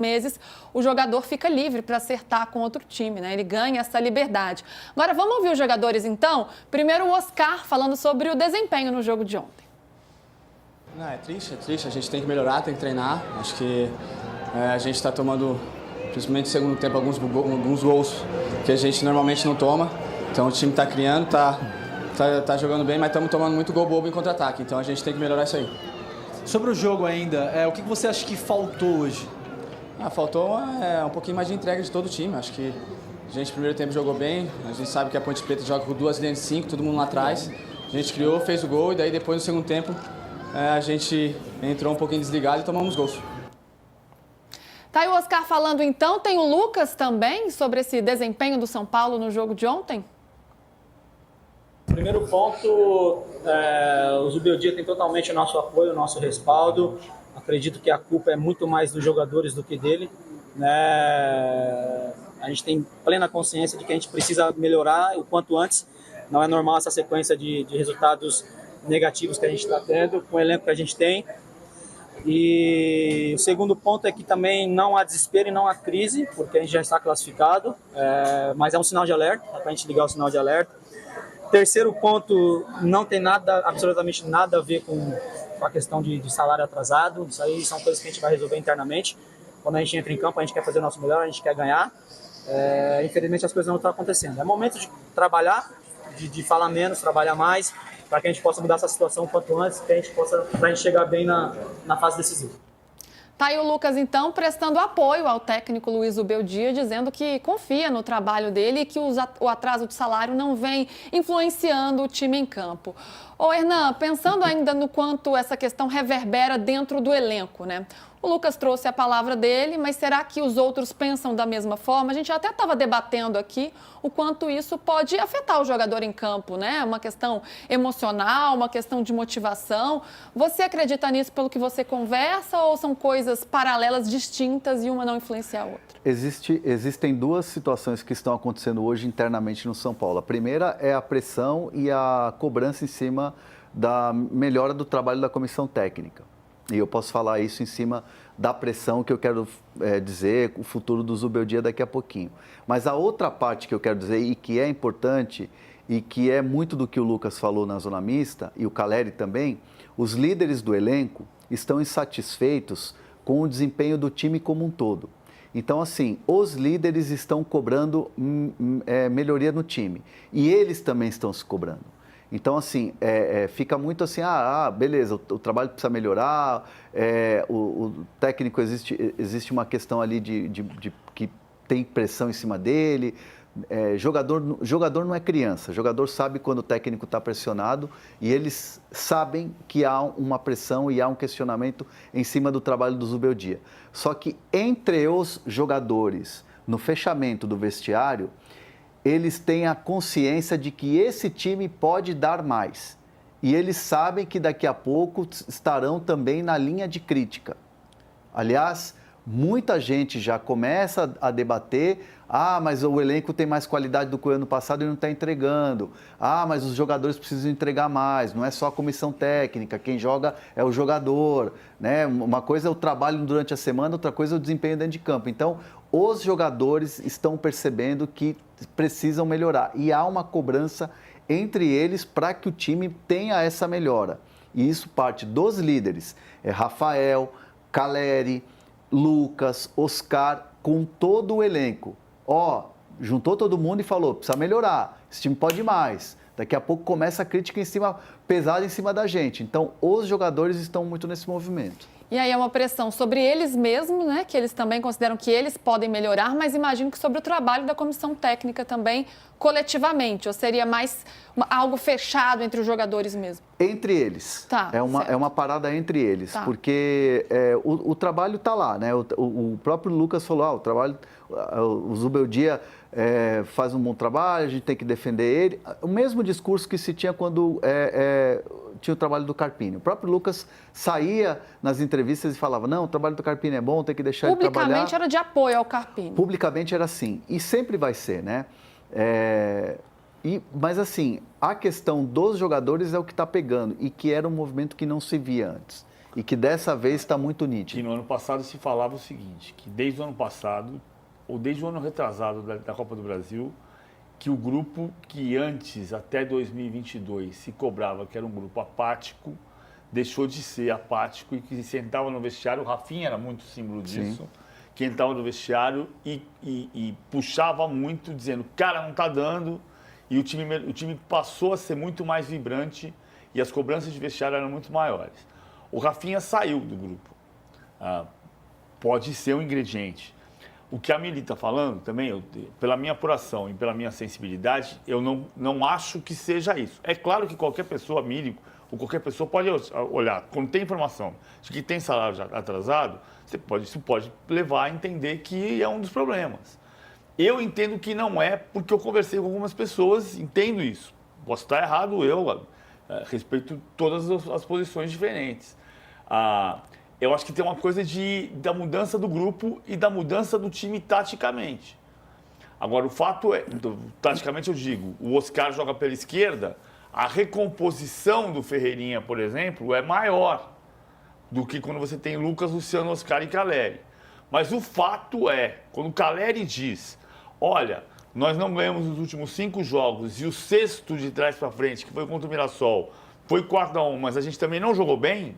meses, o jogador fica livre para acertar com outro time, né? Ele ganha essa liberdade. Agora, vamos ouvir os jogadores, então? Primeiro, o Oscar, falando sobre o desempenho no jogo de ontem. Não, é triste. A gente tem que melhorar, tem que treinar. Acho que a gente está tomando, principalmente no segundo tempo, alguns gols que a gente normalmente não toma. Então, o time está criando, tá jogando bem, mas estamos tomando muito gol bobo em contra-ataque. Então, a gente tem que melhorar isso aí. Sobre o jogo ainda, o que você acha que faltou hoje? Faltou um pouquinho mais de entrega de todo o time. Acho que a gente no primeiro tempo jogou bem. A gente sabe que a Ponte Preta joga com 2 linhas de 5, todo mundo lá atrás. A gente criou, fez o gol e daí depois no segundo tempo a gente entrou um pouquinho desligado e tomamos gols. Tá aí o Oscar falando então. Tem o Lucas também sobre esse desempenho do São Paulo no jogo de ontem? Primeiro ponto, o Zubeldia tem totalmente o nosso apoio, o nosso respaldo. Acredito que a culpa é muito mais dos jogadores do que dele, né? A gente tem plena consciência de que a gente precisa melhorar o quanto antes. Não é normal essa sequência de resultados negativos que a gente está tendo, com o elenco que a gente tem. E o segundo ponto é que também não há desespero e não há crise, porque a gente já está classificado, mas é um sinal de alerta, é para a gente ligar o sinal de alerta. Terceiro ponto, não tem nada, absolutamente nada a ver com a questão de salário atrasado. Isso aí são coisas que a gente vai resolver internamente. Quando a gente entra em campo, a gente quer fazer o nosso melhor, a gente quer ganhar. Infelizmente, as coisas não estão acontecendo. É momento de trabalhar, de falar menos, trabalhar mais, para que a gente possa mudar essa situação o quanto antes, para a gente chegar bem na fase decisiva. Tá aí o Lucas, então, prestando apoio ao técnico Luiz Zubeldia, dizendo que confia no trabalho dele e que o atraso de salário não vem influenciando o time em campo. Ô, Hernan, pensando ainda no quanto essa questão reverbera dentro do elenco, né? O Lucas trouxe a palavra dele, mas será que os outros pensam da mesma forma? A gente até estava debatendo aqui o quanto isso pode afetar o jogador em campo, né? Uma questão emocional, uma questão de motivação. Você acredita nisso pelo que você conversa ou são coisas paralelas, distintas e uma não influencia a outra? Existem duas situações que estão acontecendo hoje internamente no São Paulo. A primeira é a pressão e a cobrança em cima da melhora do trabalho da comissão técnica. E eu posso falar isso em cima da pressão que eu quero dizer, o futuro do Zubeldia daqui a pouquinho. Mas a outra parte que eu quero dizer e que é importante e que é muito do que o Lucas falou na zona mista e o Caleri também, os líderes do elenco estão insatisfeitos com o desempenho do time como um todo. Então, assim, os líderes estão cobrando melhoria no time e eles também estão se cobrando. Então, assim, fica muito assim, beleza, o trabalho precisa melhorar, o técnico, existe uma questão ali que tem pressão em cima dele, jogador não é criança, jogador sabe quando o técnico está pressionado e eles sabem que há uma pressão e há um questionamento em cima do trabalho do Zubeldia. Só que entre os jogadores, no fechamento do vestiário, eles têm a consciência de que esse time pode dar mais. E eles sabem que daqui a pouco estarão também na linha de crítica. Aliás, muita gente já começa a debater, mas o elenco tem mais qualidade do que o ano passado e não está entregando. Mas os jogadores precisam entregar mais, não é só a comissão técnica, quem joga é o jogador, né? Uma coisa é o trabalho durante a semana, outra coisa é o desempenho dentro de campo. Então, os jogadores estão percebendo que precisam melhorar e há uma cobrança entre eles para que o time tenha essa melhora. E isso parte dos líderes, Rafael, Caleri, Lucas, Oscar, com todo o elenco. Juntou todo mundo e falou, precisa melhorar, esse time pode ir mais. Daqui a pouco começa a crítica pesada em cima da gente. Então, os jogadores estão muito nesse movimento. E aí é uma pressão sobre eles mesmos, né? Que eles também consideram que eles podem melhorar, mas imagino que sobre o trabalho da comissão técnica também, coletivamente. Ou seria mais algo fechado entre os jogadores mesmo? Entre eles. Tá, é uma parada entre eles. Tá. Porque o trabalho está lá, né? O próprio Lucas falou, o Zubeldia faz um bom trabalho, a gente tem que defender ele. O mesmo discurso que se tinha quando tinha o trabalho do Carpini. O próprio Lucas saía nas entrevistas e falava, não, o trabalho do Carpini é bom, tem que deixar ele trabalhar. Publicamente era de apoio ao Carpini. Publicamente era assim. E sempre vai ser, né? Mas assim, a questão dos jogadores é o que está pegando e que era um movimento que não se via antes. e que dessa vez está muito Que nítido. no ano passado se falava o seguinte, que desde o ano passado, ou desde o ano retrasado da Copa do Brasil, que o grupo que antes, até 2022, se cobrava que era um grupo apático, deixou de ser apático e que sentava no vestiário, o Rafinha era muito símbolo disso, que entrava no vestiário e puxava muito, dizendo, cara, não tá dando, e o time passou a ser muito mais vibrante e as cobranças de vestiário eram muito maiores. O Rafinha saiu do grupo, pode ser um ingrediente. O que a Mili está falando também, pela minha apuração e pela minha sensibilidade, eu não acho que seja isso. É claro que qualquer pessoa, Mili, ou qualquer pessoa pode olhar, quando tem informação de que tem salário já atrasado, isso pode levar a entender que é um dos problemas. Eu entendo que não é, porque eu conversei com algumas pessoas, entendo isso. Posso estar errado, eu respeito todas as posições diferentes. Eu acho que tem uma coisa da mudança do grupo e da mudança do time taticamente. Agora, o fato é, taticamente eu digo, o Oscar joga pela esquerda, a recomposição do Ferreirinha, por exemplo, é maior do que quando você tem Lucas, Luciano, Oscar e Caleri. Mas o fato é, quando o Caleri diz, olha, nós não ganhamos os últimos 5 jogos e o sexto de trás para frente, que foi contra o Mirassol, foi 4-1, mas a gente também não jogou bem.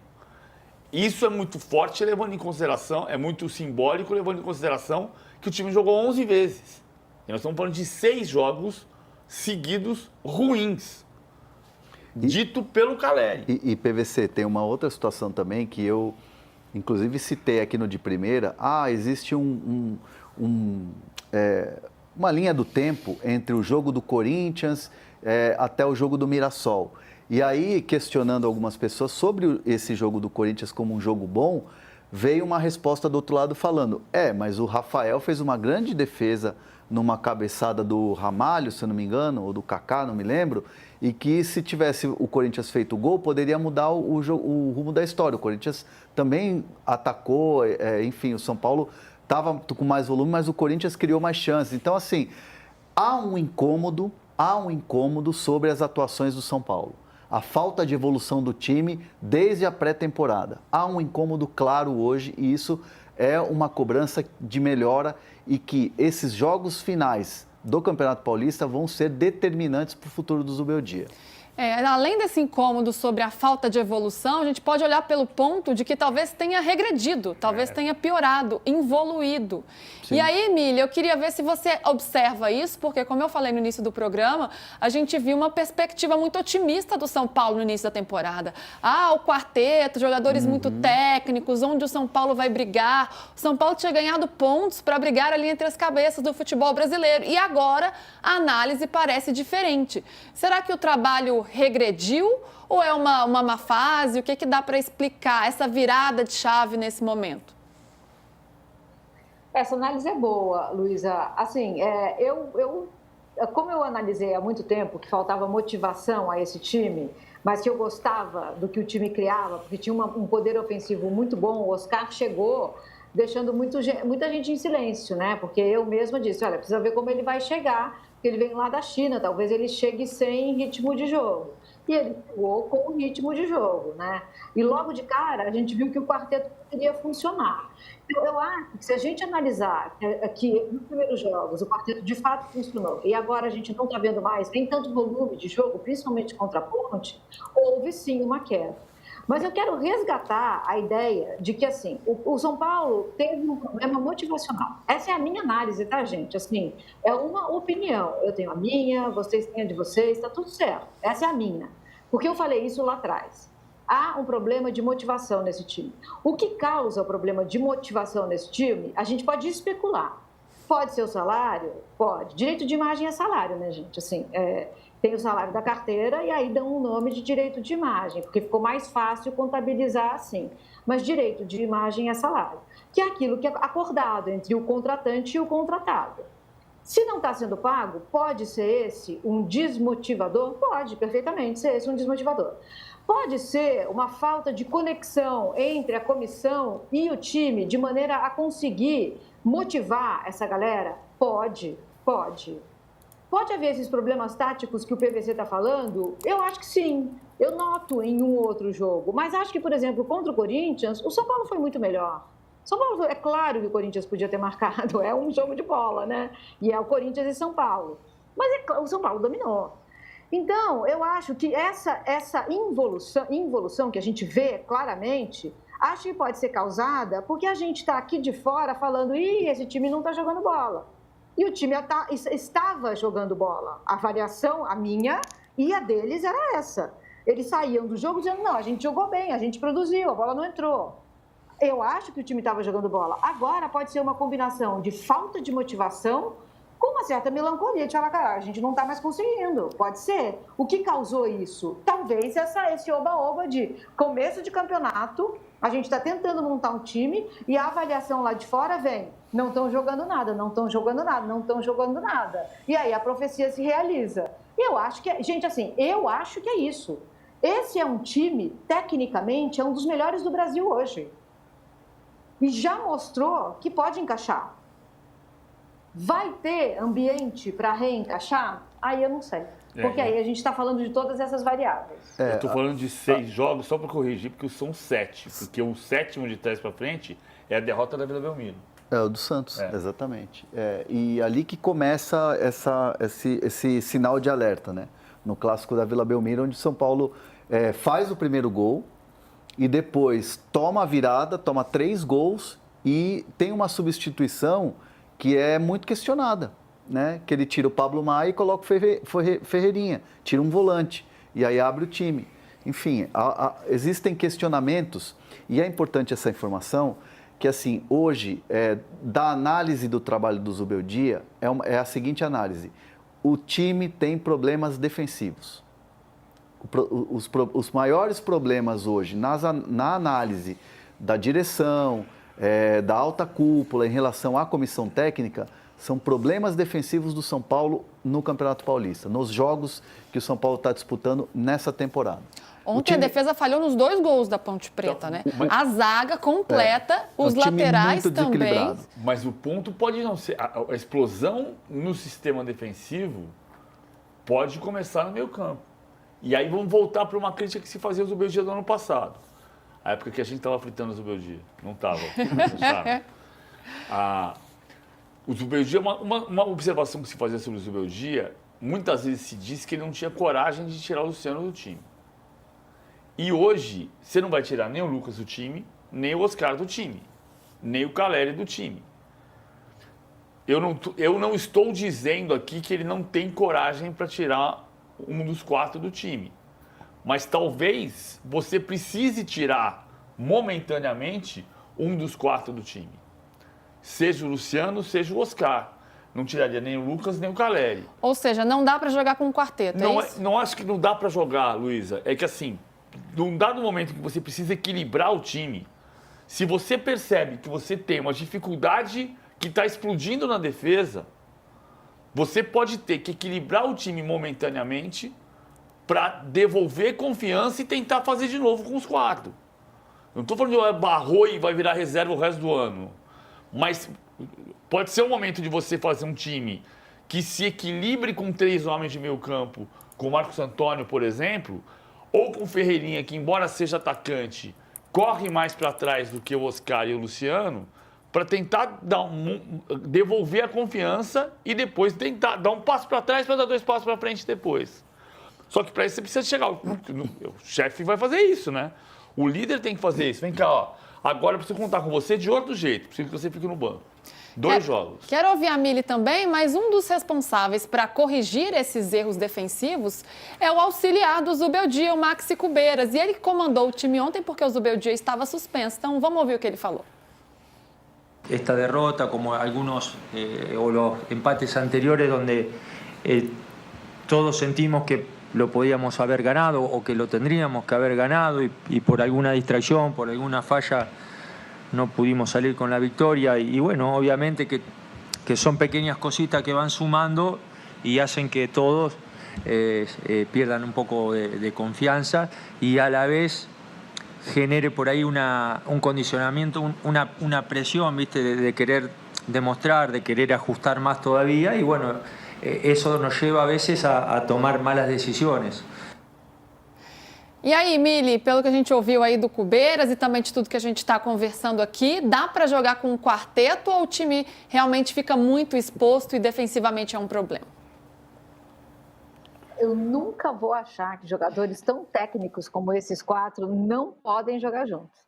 Isso é muito forte, levando em consideração, é muito simbólico, levando em consideração que o time jogou 11 vezes. E nós estamos falando de 6 jogos seguidos ruins, dito pelo Caleri. E PVC, tem uma outra situação também que eu, inclusive, citei aqui no De Primeira. Existe uma linha do tempo entre o jogo do Corinthians até o jogo do Mirassol. E aí, questionando algumas pessoas sobre esse jogo do Corinthians como um jogo bom, veio uma resposta do outro lado falando, mas o Rafael fez uma grande defesa numa cabeçada do Ramalho, se eu não me engano, ou do Kaká, não me lembro, e que se tivesse o Corinthians feito o gol, poderia mudar o rumo da história. O Corinthians também atacou, enfim, o São Paulo estava com mais volume, mas o Corinthians criou mais chances. Então, assim, há um incômodo sobre as atuações do São Paulo. A falta de evolução do time desde a pré-temporada. Há um incômodo claro hoje e isso é uma cobrança de melhora e que esses jogos finais do Campeonato Paulista vão ser determinantes para o futuro do Zubeldia. Além desse incômodo sobre a falta de evolução, a gente pode olhar pelo ponto de que talvez tenha regredido, talvez tenha piorado, involuído. Sim. E aí, Emília, eu queria ver se você observa isso, porque, como eu falei no início do programa, a gente viu uma perspectiva muito otimista do São Paulo no início da temporada. O quarteto, jogadores muito técnicos, onde o São Paulo vai brigar. O São Paulo tinha ganhado pontos para brigar ali entre as cabeças do futebol brasileiro. E agora a análise parece diferente. Será que o trabalho regrediu ou é uma má fase? O que dá para explicar essa virada de chave nesse momento? Essa análise é boa, Luísa. Assim, como eu analisei há muito tempo que faltava motivação a esse time, mas que eu gostava do que o time criava, porque tinha um poder ofensivo muito bom, o Oscar chegou deixando muita gente em silêncio, né? Porque eu mesma disse, olha, precisa ver como ele vai chegar, porque ele vem lá da China, talvez ele chegue sem ritmo de jogo. E ele chegou com o ritmo de jogo, né? E logo de cara, a gente viu que o quarteto poderia funcionar. Então, eu acho que se a gente analisar que nos primeiros jogos o quarteto de fato funcionou, e agora a gente não está vendo mais nem tanto volume de jogo, principalmente contra a Ponte, houve sim uma queda. Mas eu quero resgatar a ideia de que, assim, o São Paulo teve um problema motivacional. Essa é a minha análise, tá, gente? Assim, é uma opinião. Eu tenho a minha, vocês têm a de vocês, tá tudo certo. Essa é a minha. Porque eu falei isso lá atrás. Há um problema de motivação nesse time. O que causa o problema de motivação nesse time, a gente pode especular. Pode ser o salário? Pode. Direito de imagem é salário, né, gente? Assim, tem o salário da carteira e aí dão um nome de direito de imagem, porque ficou mais fácil contabilizar assim. Mas direito de imagem é salário, que é aquilo que é acordado entre o contratante e o contratado. Se não está sendo pago, pode ser esse um desmotivador? Pode, perfeitamente ser esse um desmotivador. Pode ser uma falta de conexão entre a comissão e o time, de maneira a conseguir motivar essa galera? Pode. pode haver esses problemas táticos que o PVC está falando? Eu acho que sim. Eu noto em um outro jogo. Mas acho que, por exemplo, contra o Corinthians, o São Paulo foi muito melhor. São Paulo, é claro que o Corinthians podia ter marcado, é um jogo de bola, né? E é o Corinthians e São Paulo. Mas o São Paulo dominou. Então, eu acho que essa involução que a gente vê claramente, acho que pode ser causada porque a gente está aqui de fora falando, esse time não está jogando bola. E o time estava jogando bola. A avaliação, a minha e a deles era essa. Eles saíam do jogo dizendo, não, a gente jogou bem, a gente produziu, a bola não entrou. Eu acho que o time estava jogando bola. Agora pode ser uma combinação de falta de motivação com uma certa melancolia de falar, cara, a gente não está mais conseguindo. Pode ser. O que causou isso? Talvez esse oba-oba de começo de campeonato, a gente está tentando montar um time e a avaliação lá de fora vem, não estão jogando nada, não estão jogando nada, não estão jogando nada. E aí a profecia se realiza. E eu acho que, gente, assim, eu acho que é isso. Esse é um time, tecnicamente, é um dos melhores do Brasil hoje. E já mostrou que pode encaixar. Vai ter ambiente para reencaixar? Aí eu não sei. Porque aí a gente está falando de todas essas variáveis. Eu estou falando de 6 jogos, só para corrigir, porque são 7. Porque o 7º de trás para frente é a derrota da Vila Belmiro. É o do Santos, exatamente. E ali que começa esse sinal de alerta, né? No clássico da Vila Belmiro, onde o São Paulo faz o primeiro gol e depois toma a virada, toma 3 gols e tem uma substituição que é muito questionada, né? Que ele tira o Pablo Maia e coloca o Ferreirinha, tira um volante e aí abre o time. Enfim, existem questionamentos e é importante essa informação que, assim, hoje, da análise do trabalho do Zubeldia, é a seguinte análise. O time tem problemas defensivos. Os maiores problemas hoje na análise da direção, da alta cúpula em relação à comissão técnica, são problemas defensivos do São Paulo no Campeonato Paulista, nos jogos que o São Paulo está disputando nessa temporada. Ontem a defesa falhou nos 2 gols da Ponte Preta, né? A zaga completa, os laterais também. Mas o ponto pode não ser... A explosão no sistema defensivo pode começar no meio campo. E aí vamos voltar para uma crítica que se fazia ao Zubeldia do ano passado. A época que a gente estava fritando o Zubeldia. Não estava. O Zubeldia, uma observação que se fazia sobre o Zubeldia, muitas vezes se disse que ele não tinha coragem de tirar o Luciano do time. E hoje, você não vai tirar nem o Lucas do time, nem o Oscar do time, nem o Caleri do time. Eu não estou dizendo aqui que ele não tem coragem para tirar um dos 4 do time. Mas talvez você precise tirar momentaneamente um dos 4 do time. Seja o Luciano, seja o Oscar. Não tiraria nem o Lucas, nem o Caleri. Ou seja, não dá para jogar com um quarteto, não acho que não dá para jogar, Luísa. É que assim, num dado momento que você precisa equilibrar o time, se você percebe que você tem uma dificuldade que está explodindo na defesa, você pode ter que equilibrar o time momentaneamente para devolver confiança e tentar fazer de novo com os 4. Não estou falando de barrou e vai virar reserva o resto do ano. Mas pode ser o momento de você fazer um time que se equilibre com 3 homens de meio campo, com o Marcos Antônio, por exemplo, ou com o Ferreirinha, que embora seja atacante, corre mais para trás do que o Oscar e o Luciano, para tentar devolver a confiança e depois tentar dar um passo para trás para dar 2 passos para frente depois. Só que para isso você precisa chegar. O chefe vai fazer isso, né? O líder tem que fazer isso. Vem cá, ó. Agora eu preciso contar com você de outro jeito. Preciso que você fique no banco. 2 jogos. Quero ouvir a Mili também, mas um dos responsáveis para corrigir esses erros defensivos é o auxiliar do Zubeldia, o Maxi Cubeiras. E ele comandou o time ontem porque o Zubeldia estava suspenso. Então vamos ouvir o que ele falou. Esta derrota, como algunos o los empates anteriores donde todos sentimos que lo podíamos haber ganado o que lo tendríamos que haber ganado y por alguna distracción, por alguna falla no pudimos salir con la victoria y bueno, obviamente que son pequeñas cositas que van sumando y hacen que todos pierdan un poco de confianza y a la vez genere por ahí un condicionamiento, una presión, ¿viste? De querer demostrar, de querer ajustar más todavía y bueno, eso nos lleva a veces a tomar malas decisiones. E aí, Mili, pelo que a gente ouviu aí do Cubeiras e também de tudo que a gente está conversando aqui, dá para jogar com um quarteto ou o time realmente fica muito exposto e defensivamente é um problema? Eu nunca vou achar que jogadores tão técnicos como esses 4 não podem jogar juntos.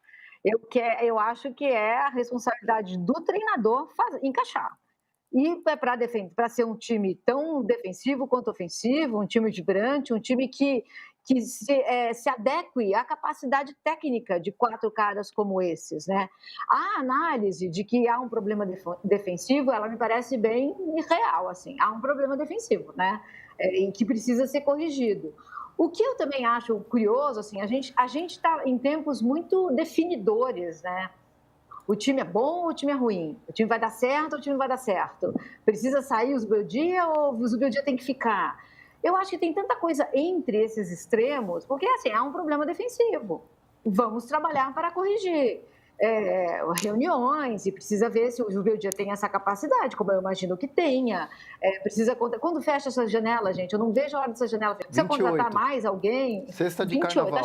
Eu acho que é a responsabilidade do treinador encaixar. E para ser um time tão defensivo quanto ofensivo, um time vibrante, um time que se adeque à capacidade técnica de 4 caras como esses, né? A análise de que há um problema defensivo, ela me parece bem real, assim. Há um problema defensivo, né? E que precisa ser corrigido. O que eu também acho curioso, assim, a gente está em tempos muito definidores, né? O time é bom ou o time é ruim? O time vai dar certo ou o time não vai dar certo? Precisa sair o Zubeldia ou o Zubeldia tem que ficar? Eu acho que tem tanta coisa entre esses extremos, porque assim, há um problema defensivo. Vamos trabalhar para corrigir. Reuniões, e precisa ver se o Zubeldia tem essa capacidade, como eu imagino que tenha. Quando fecha essa janela, gente? Eu não vejo a hora dessa janela. Precisa 28. contratar mais alguém? Sexta de 28, carnaval.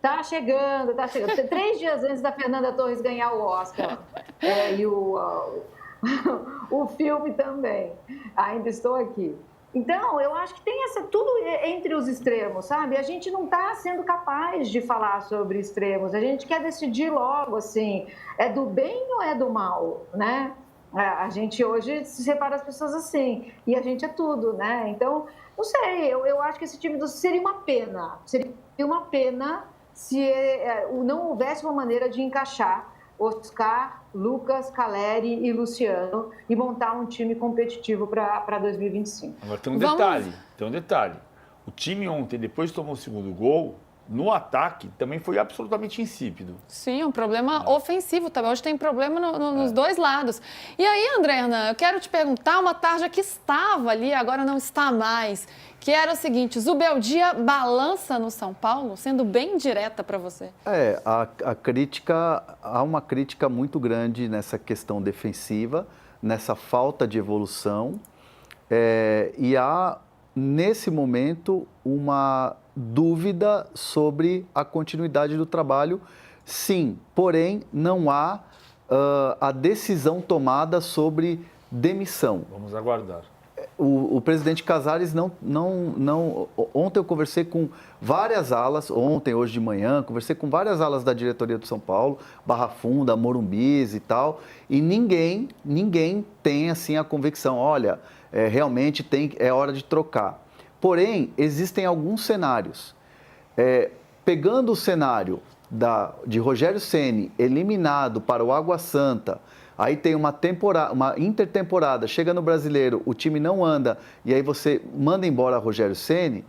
tá chegando. Tá chegando. 3 dias antes da Fernanda Torres ganhar o Oscar. E o filme também. Ainda estou aqui. Então, eu acho que tem tudo entre os extremos, sabe? A gente não está sendo capaz de falar sobre extremos. A gente quer decidir logo, assim, é do bem ou é do mal, né? A gente hoje separa as pessoas assim. E a gente é tudo, né? Então, não sei, eu acho que esse time seria uma pena. Seria uma pena se não houvesse uma maneira de encaixar Oscar, Lucas, Caleri e Luciano e montar um time competitivo para 2025. Agora tem um detalhe. O time ontem, depois que tomou o segundo gol, no ataque também foi absolutamente insípido. Sim, um problema ofensivo também. Hoje tem problema nos dois lados. E aí, André Hernan, eu quero te perguntar uma tarja que estava ali, agora não está mais, que era o seguinte: Zubeldia balança no São Paulo, sendo bem direta para você. Há uma crítica muito grande nessa questão defensiva, nessa falta de evolução, e há, nesse momento, uma dúvida sobre a continuidade do trabalho, sim, porém não há a decisão tomada sobre demissão. Vamos aguardar. O presidente Casares ontem eu conversei com várias alas, hoje de manhã, conversei com várias alas da diretoria do São Paulo, Barra Funda, Morumbis e tal, e ninguém tem assim a convicção, olha, realmente é hora de trocar. Porém, existem alguns cenários. Pegando o cenário de Rogério Ceni eliminado para o Água Santa, aí tem uma intertemporada, chega no Brasileiro, o time não anda, e aí você manda embora Rogério Ceni,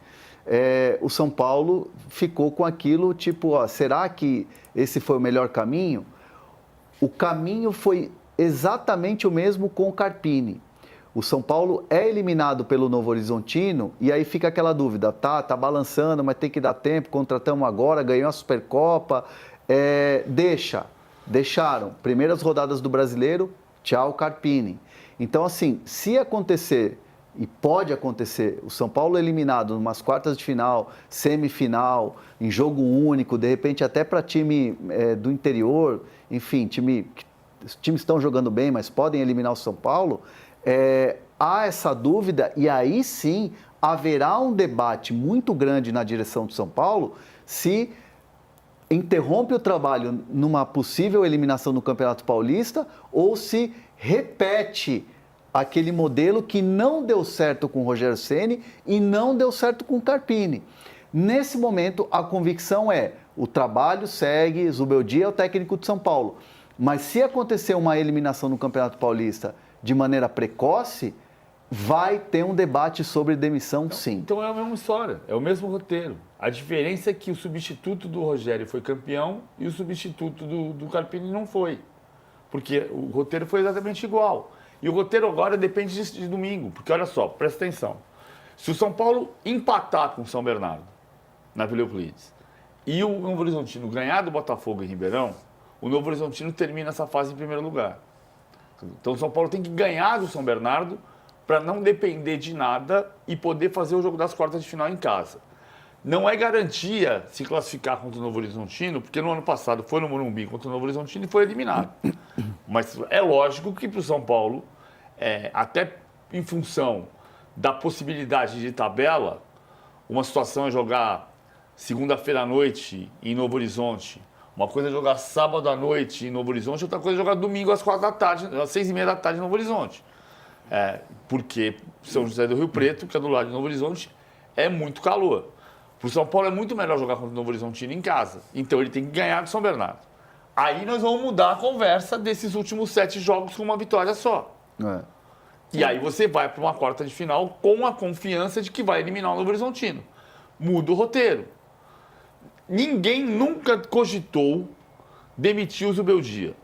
o São Paulo ficou com aquilo, tipo, será que esse foi o melhor caminho? O caminho foi exatamente o mesmo com o Carpini. O São Paulo é eliminado pelo Novo Horizontino e aí fica aquela dúvida, tá balançando, mas tem que dar tempo, contratamos agora, ganhou a Supercopa, deixaram, primeiras rodadas do Brasileiro, tchau Carpini. Então assim, se acontecer, e pode acontecer, o São Paulo eliminado em umas quartas de final, semifinal, em jogo único, de repente até para time do interior, enfim, os times estão jogando bem, mas podem eliminar o São Paulo, há essa dúvida e aí sim haverá um debate muito grande na direção do São Paulo se interrompe o trabalho numa possível eliminação no Campeonato Paulista ou se repete aquele modelo que não deu certo com o Rogério Ceni e não deu certo com o Carpini. Nesse momento, a convicção o trabalho segue, Zubeldia é o técnico de São Paulo, mas se acontecer uma eliminação no Campeonato Paulista de maneira precoce, vai ter um debate sobre demissão, sim. Então é a mesma história, é o mesmo roteiro. A diferença é que o substituto do Rogério foi campeão e o substituto do Carpini não foi. Porque o roteiro foi exatamente igual. E o roteiro agora depende de domingo, porque olha só, presta atenção. Se o São Paulo empatar com o São Bernardo, na Vila Euclides, e o Novo Horizontino ganhar do Botafogo em Ribeirão, o Novo Horizontino termina essa fase em primeiro lugar. Então o São Paulo tem que ganhar do São Bernardo para não depender de nada e poder fazer o jogo das quartas de final em casa. Não é garantia se classificar contra o Novo Horizontino, porque no ano passado foi no Morumbi contra o Novo Horizontino e foi eliminado. Mas é lógico que para o São Paulo, até em função da possibilidade de tabela, uma situação é jogar segunda-feira à noite em Novo Horizonte, uma coisa é jogar sábado à noite em Novo Horizonte, outra coisa é jogar domingo às 4 da tarde, às 6h30 da tarde em Novo Horizonte. Porque São José do Rio Preto, que é do lado de Novo Horizonte, é muito calor. Para o São Paulo é muito melhor jogar contra o Novo Horizontino em casa. Então ele tem que ganhar do São Bernardo. Aí nós vamos mudar a conversa desses últimos 7 jogos com uma vitória só. E aí você vai para uma quarta de final com a confiança de que vai eliminar o Novo Horizontino. Muda o roteiro. Ninguém nunca cogitou demitir o Zubeldia.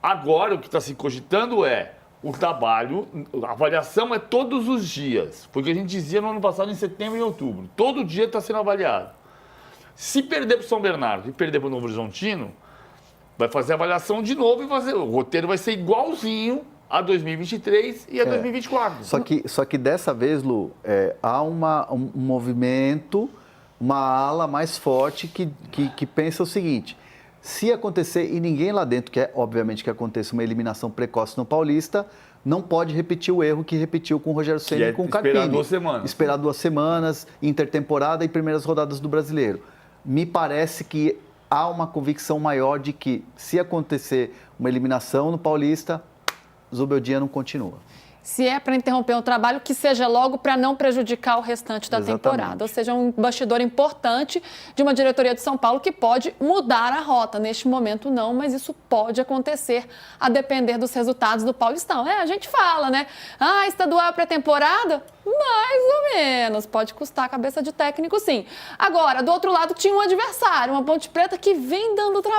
Agora o que está se cogitando é o trabalho, a avaliação é todos os dias. Foi o que a gente dizia no ano passado, em setembro e outubro. Todo dia está sendo avaliado. Se perder para o São Bernardo e perder para o Novo Horizontino, vai fazer a avaliação de novo e o roteiro vai ser igualzinho a 2023 e a 2024. Só que dessa vez, Lu, há um movimento, uma ala mais forte que pensa o seguinte: se acontecer, e ninguém lá dentro quer, obviamente, que aconteça uma eliminação precoce no Paulista, não pode repetir o erro que repetiu com o Rogério Ceni e com o Carpini. Esperar 2 semanas. Esperar 2 semanas, intertemporada e primeiras rodadas do Brasileiro. Me parece que há uma convicção maior de que, se acontecer uma eliminação no Paulista, Zubeldia não continua. Se é para interromper o trabalho, que seja logo para não prejudicar o restante da temporada. Ou seja, um bastidor importante de uma diretoria de São Paulo que pode mudar a rota. Neste momento não, mas isso pode acontecer a depender dos resultados do Paulistão. A gente fala, né? Estadual é pré-temporada? Mais ou menos. Pode custar a cabeça de técnico, sim. Agora, do outro lado, tinha um adversário, uma Ponte Preta que vem dando trabalho.